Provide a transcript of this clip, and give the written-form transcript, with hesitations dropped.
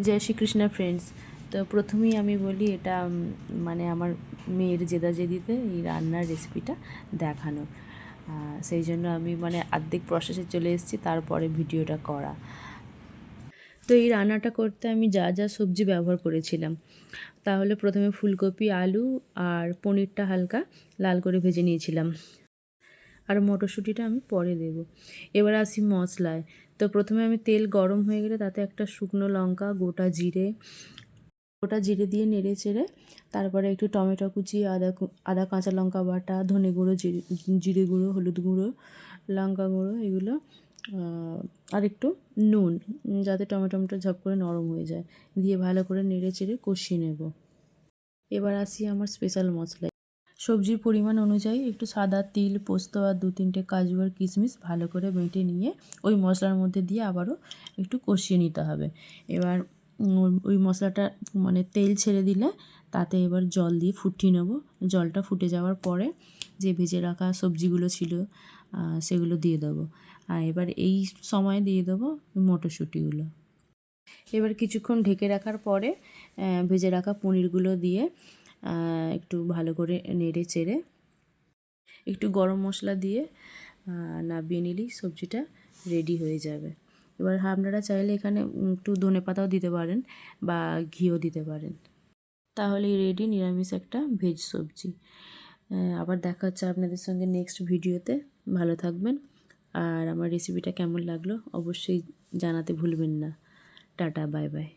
জয় Shrikrishna friends. তো প্রথমেই আমি বলি এটা মানে আমার মেয়ের জেদাজেদিতে এই রান্নার রেসিপিটা দেখানো, সেই জন্য আমি মানে অর্ধেক প্রসেসে চলে এসেছি, তারপরে ভিডিওটা করা। তো এই রান্নাটা করতে আমি যা যা সবজি ব্যবহার করেছিলাম, তাহলে প্রথমে ফুলকপি, আলু আর পনিরটা হালকা লাল করে ভেজে নিয়েছিলাম, আর মটরশুঁটিটা আমি পরে দেব। এবার আসি মশলায়। তো প্রথমে আমি তেল গরম হয়ে গেলে তাতে একটা শুকনো লঙ্কা, গোটা জিরে দিয়ে নেড়ে চেড়ে তারপরে একটু টমেটো কুচি, আদা কাঁচা লঙ্কা বাটা, ধনে গুঁড়ো, জিরে গুঁড়ো, হলুদ গুঁড়ো, লঙ্কা গুঁড়ো, এগুলো আর একটু নুন, যাতে টমেটোটা ঝপ করে নরম হয়ে যায়, দিয়ে ভালো করে নেড়ে চেড়ে কষিয়ে নেব। এবার আসি আমার স্পেশাল মশলা। সবজির পরিমাণ অনুযায়ী একটু সাদা তিল, পোস্ত আর 2-3টে কাজু আর কিশমিশ ভালো করে বেটে নিয়ে ওই মশলার মধ্যে দিয়ে আবারও একটু কষিয়ে নিতে হবে। এবার ওই মশলাটা মানে তেল ছেড়ে দিলে তাতে এবার জল দিয়ে ফুটিয়ে নেব। জলটা ফুটে যাওয়ার পরে যে ভেজে রাখা সবজিগুলো ছিল সেগুলো দিয়ে দেবো, আর এবার এই সময় দিয়ে দেবো মটরশুঁটিগুলো। এবার কিছুক্ষণ ঢেকে রাখার পরে ভেজে রাখা পনিরগুলো দিয়ে একটু ভালো করে নেড়ে চেড়ে একটু গরম মশলা দিয়ে নাবিয়ে নিলেই সবজিটা রেডি হয়ে যাবে। এবার আপনারা চাইলে এখানে একটু ধনেপাতাও দিতে পারেন বা ঘিও দিতে পারেন, তাহলেই রেডি নিরামিষ একটা ভেজ সবজি। আবার দেখা হচ্ছে আপনাদের সঙ্গে নেক্সট ভিডিওতে। ভালো থাকবেন, আর আমার রেসিপিটা কেমন লাগলো অবশ্যই জানাতে ভুলবেন না। Tata, bye bye.